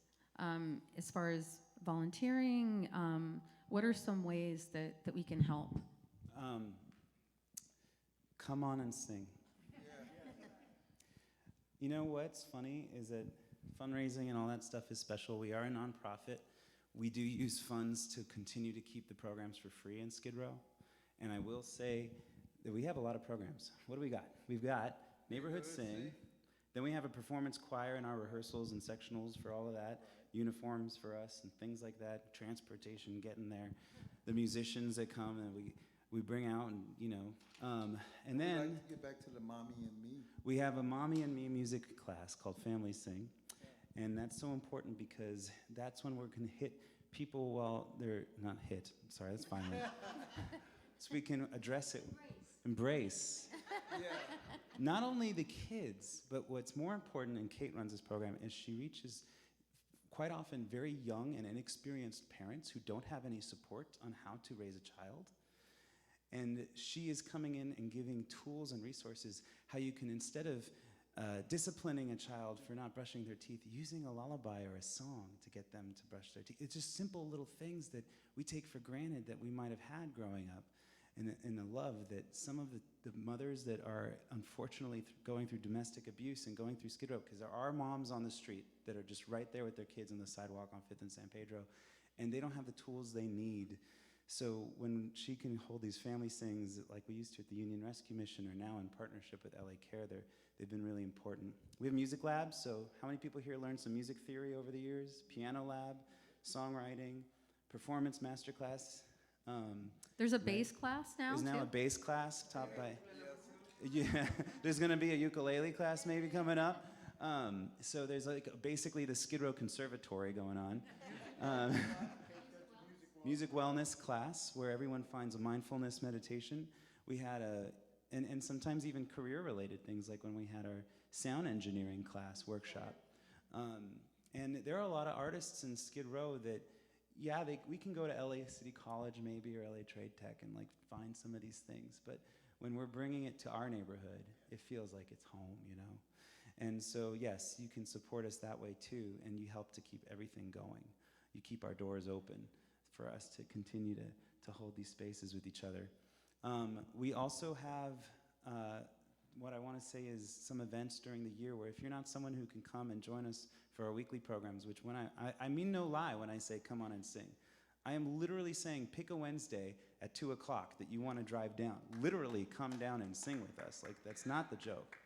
as far as volunteering? What are some ways that we can help? Come on and sing. You know what's funny is that fundraising and all that stuff is special. We are a nonprofit. We do use funds to continue to keep the programs for free in Skid Row. And I will say that we have a lot of programs. What do we got? We've got Neighborhood Sing. Then we have a performance choir in our rehearsals and sectionals for all of that. Uniforms for us and things like that. Transportation, getting there. The musicians that come and we bring out, and you know. And then I'd like to get back to the Mommy and Me. we have a Mommy and Me music class called Family Sing. And that's so important because that's when we're going to hit people while they're not hit. Sorry, that's fine. So we can address it. Embrace. Not only the kids, but what's more important, and Kate runs this program, is she reaches quite often very young and inexperienced parents who don't have any support on how to raise a child. And she is coming in and giving tools and resources how you can, instead of disciplining a child for not brushing their teeth, using a lullaby or a song to get them to brush their teeth. It's just simple little things that we take for granted that we might have had growing up. and the love that some of the mothers that are unfortunately going through domestic abuse and going through Skid Row, because there are moms on the street that are just right there with their kids on the sidewalk on 5th and San Pedro, and they don't have the tools they need. So when she can hold these family sings like we used to at the Union Rescue Mission, or now in partnership with LA Care, they've been really important. We have music labs, so how many people here learned some music theory over the years? Piano lab, songwriting, performance masterclass. There's a bass class now, There's now too? a bass class taught by, yeah, there's gonna be a ukulele class maybe coming up. So there's like basically the Skid Row Conservatory going on. Music wellness class where everyone finds a mindfulness meditation. We had and sometimes even career-related things, like when we had our sound engineering class workshop. And there are a lot of artists in Skid Row that, yeah, we can go to LA City College maybe, or LA Trade Tech, and like find some of these things. But when we're bringing it to our neighborhood, it feels like it's home, you know? And so, yes, you can support us that way too, and you help to keep everything going. You keep our doors open for us to continue to hold these spaces with each other. We also have, what I want to say is some events during the year where if you're not someone who can come and join us for our weekly programs, which when I mean no lie when I say come on and sing. I am literally saying pick a Wednesday at 2 o'clock that you want to drive down. Literally come down and sing with us. Like, that's not the joke.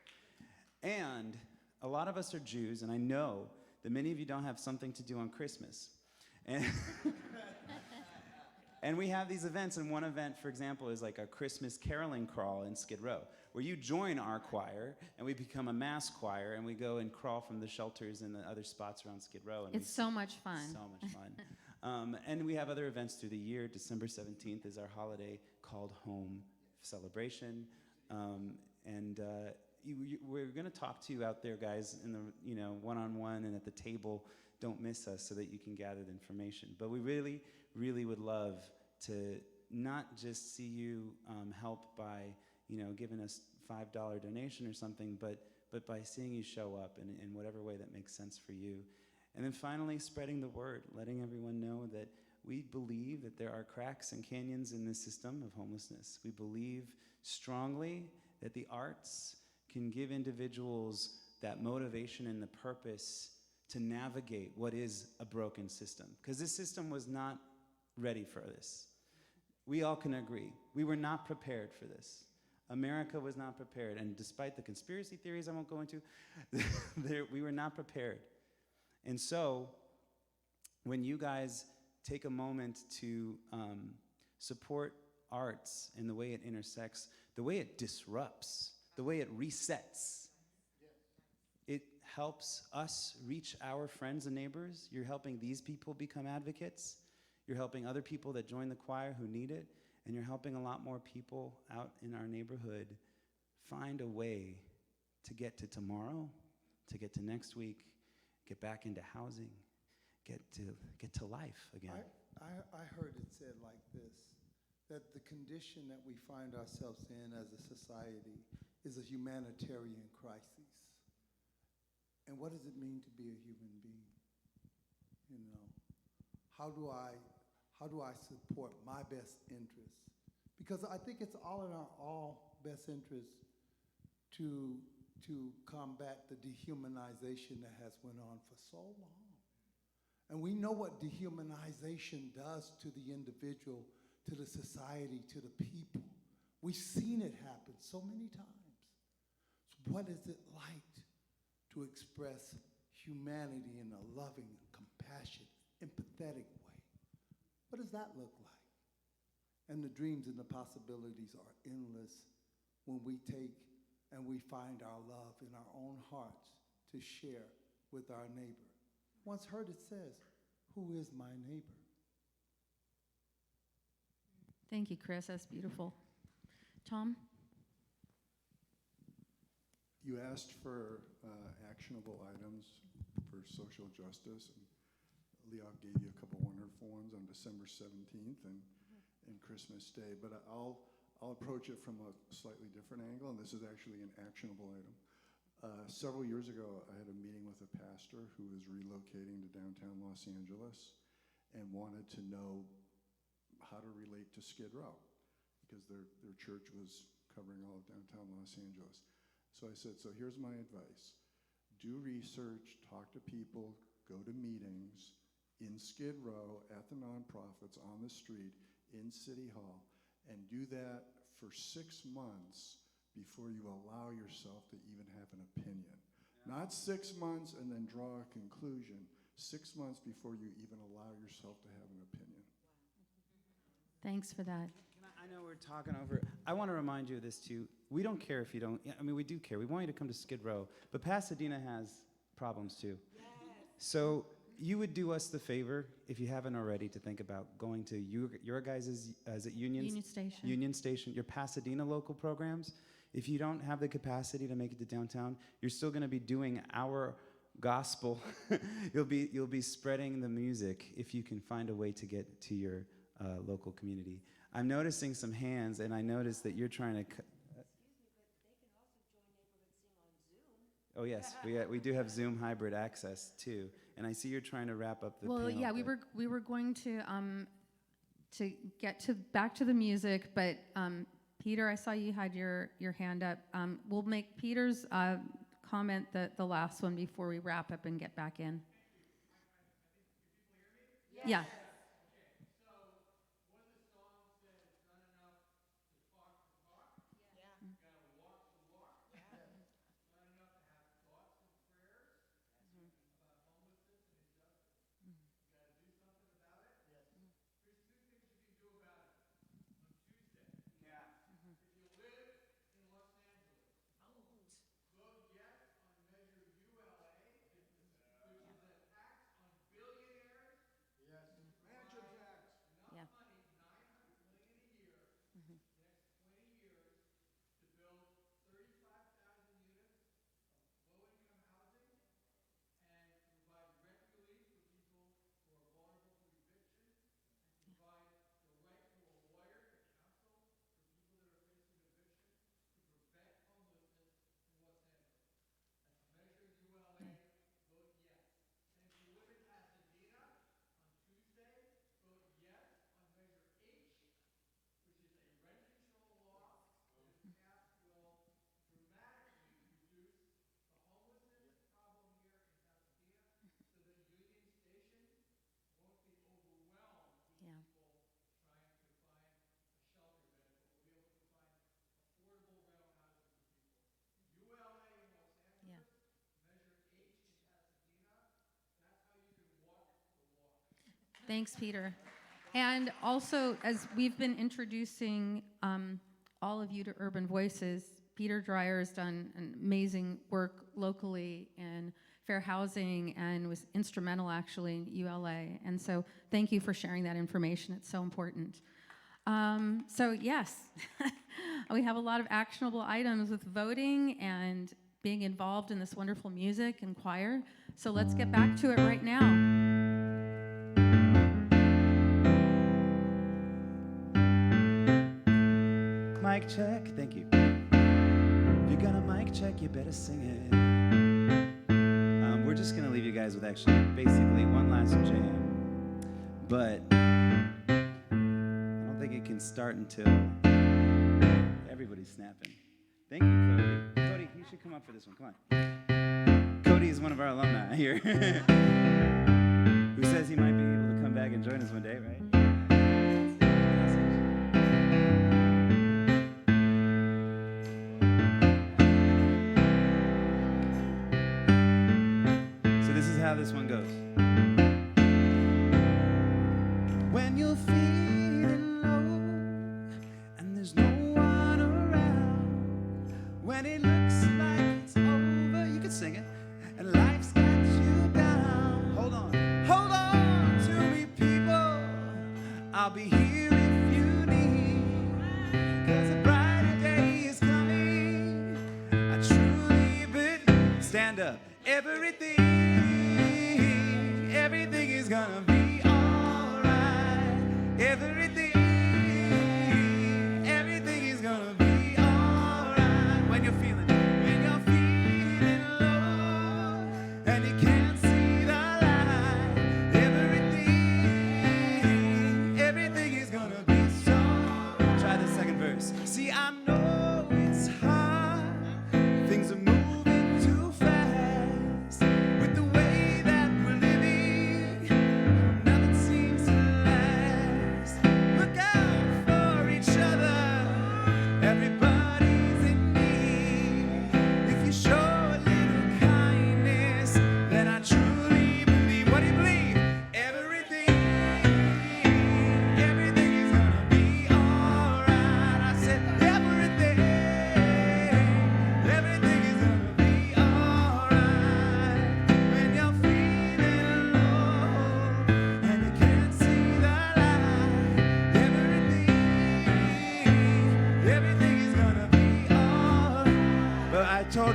And a lot of us are Jews, and I know that many of you don't have something to do on Christmas. And and we have these events, and one event, for example, is like a Christmas caroling crawl in Skid Row, where you join our choir, and we become a mass choir, and we go and crawl from the shelters and the other spots around Skid Row. And It's so much fun. So much fun. And we have other events through the year. December 17th is our holiday called Home celebration. We're going to talk to you out there, guys, in the one-on-one and at the table. Don't miss us so that you can gather the information. But we really, really would love to not just see you help by giving us $5 donation or something, but by seeing you show up in whatever way that makes sense for you. And then finally, spreading the word, letting everyone know that we believe that there are cracks and canyons in this system of homelessness. We believe strongly that the arts can give individuals that motivation and the purpose to navigate what is a broken system. Because this system was not ready for this. We all can agree. We were not prepared for this. America was not prepared. And despite the conspiracy theories I won't go into, we were not prepared. And so, when you guys take a moment to support arts in the way it intersects, the way it disrupts, the way it resets, it helps us reach our friends and neighbors. You're helping these people become advocates. You're helping other people that join the choir who need it. And you're helping a lot more people out in our neighborhood find a way to get to tomorrow, to get to next week, get back into housing, get to life again. I heard it said like this, that the condition that we find ourselves in as a society is a humanitarian crisis. And what does it mean to be a human being? How do I support my best interests? Because I think it's all in our all best interest to combat the dehumanization that has went on for so long. And we know what dehumanization does to the individual, to the society, to the people. We've seen it happen so many times. So what is it like to express humanity in a loving, compassionate, empathetic way? What does that look like? And the dreams and the possibilities are endless when we take and we find our love in our own hearts to share with our neighbor. Once heard it says, who is my neighbor? Thank you, Chris. That's beautiful. Tom? You asked for actionable items for social justice, and Leob gave you a couple wonderful ones on December 17th and Christmas Day, but I'll approach it from a slightly different angle, and this is actually an actionable item. Several years ago, I had a meeting with a pastor who was relocating to downtown Los Angeles and wanted to know how to relate to Skid Row. The because their church was covering all of downtown Los Angeles. So I said, so here's my advice. Do research, talk to people, go to meetings in Skid Row, at the nonprofits, on the street, in City Hall, and do that for 6 months before you allow yourself to even have an opinion. Not 6 months and then draw a conclusion. 6 months before you even allow yourself to have an opinion. Thanks for that. I know we're talking over. I want to remind you of this too. We don't care if you don't. I mean, we do care. We want you to come to Skid Row, but Pasadena has problems too. Yes. So you would do us the favor, if you haven't already, to think about going to your guys' is it Union Station. Union Station, your Pasadena local programs. If you don't have the capacity to make it to downtown, you're still going to be doing our gospel. you'll be spreading the music if you can find a way to get to your local community. I'm noticing some hands, and I noticed that you're trying to. Oh yes, we do have Zoom hybrid access too, and I see you're trying to wrap up the. Well, panel, yeah, we were going to get back to the music, but Peter, I saw you had your hand up. We'll make Peter's comment the last one before we wrap up and get back in. Yeah. Thanks, Peter. And also, as we've been introducing all of you to Urban Voices, Peter Dreyer has done an amazing work locally in fair housing and was instrumental actually in ULA. And so thank you for sharing that information. It's so important. So yes, we have a lot of actionable items with voting and being involved in this wonderful music and choir. So let's get back to it right now. Mic check, thank you. If you're gonna mic check, you better sing it. We're just gonna leave you guys with actually basically one last jam, but I don't think it can start until everybody's snapping. Thank you, Cody. Cody, you should come up for this one, come on. Cody is one of our alumni here, who says he might be able to come back and join us one day, right? How this one goes. When you're feeling low and there's no one around, when it looks like it's over, you can sing it, and life's got you down. Hold on to me, people. I'll be here if you need, 'cause a brighter day is coming. I truly believe. Stand up, everything is gonna be alright. Everything is gonna be alright. When you're feeling low and you can't see the light, everything is gonna be so. Try the second verse.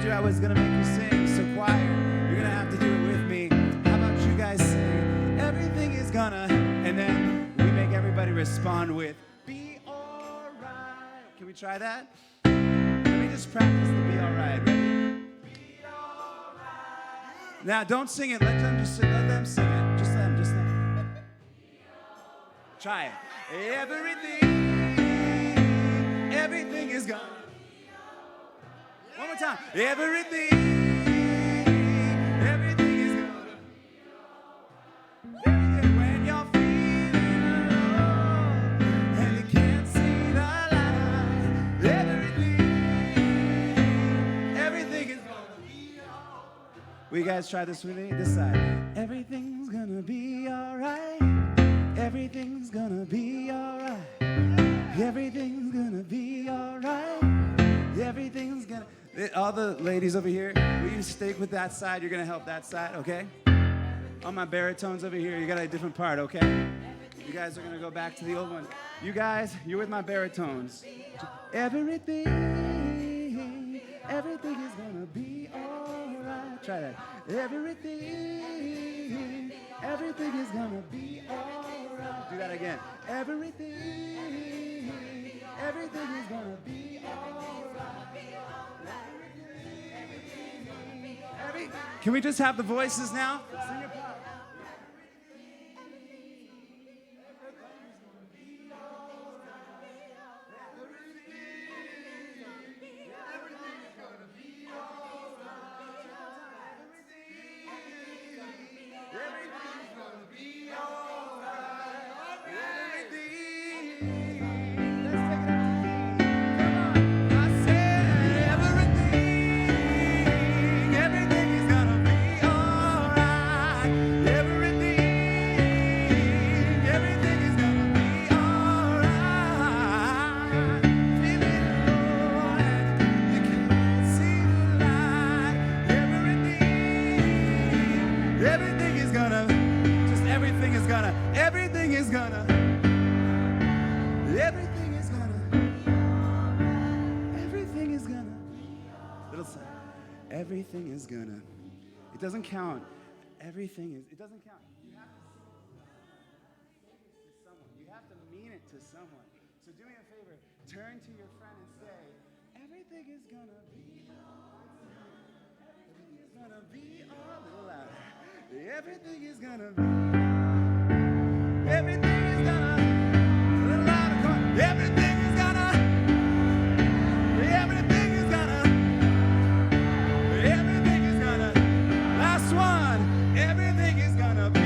you I was gonna make you sing. So choir, you're gonna have to do it with me. How about you guys sing? Everything is gonna, and then we make everybody respond with be alright. Can we try that? Let me just practice the be alright. Ready? Be alright. Now don't sing it. Let them sing it. Just them. Just them. Try it. Everything is gonna. One more time. Everything is gonna. When you're feeling low and you can't see the light, everything is gonna be alright. Will you guys try this with me? This side. Everything's gonna be alright. Everything's gonna be alright. Everything's gonna be alright. Everything's gonna. All the ladies over here, will you stick with that side? You're gonna help that side, okay? All my baritones over here, you got a different part, okay? You guys are gonna go back to the old one. You guys, you're with my baritones. Everything is gonna be alright. Try that. Everything is gonna be alright. Do that again. Everything is gonna be alright. Can we just have the voices now? Sing your part. Everything is gonna. It doesn't count. Everything is. It doesn't count. You have to say it to someone. You have to mean it to someone. So do me a favor. Turn to your friend and say, everything is gonna be alright. Everything is gonna be all a little louder. Everything is gonna be. Everything is gonna. A little louder. Come on. Everything is gonna. Everything is gonna. Everything is gonna, last one, everything is gonna be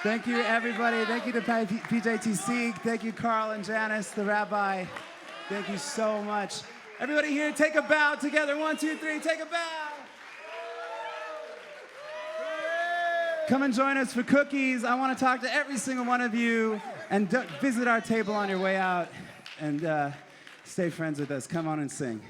Thank you, everybody. Thank you to PJTC. Thank you, Carl and Janice, the rabbi. Thank you so much. Everybody here, take a bow together. 1, 2, 3, take a bow. Come and join us for cookies. I want to talk to every single one of you. And visit our table on your way out. And stay friends with us. Come on and sing.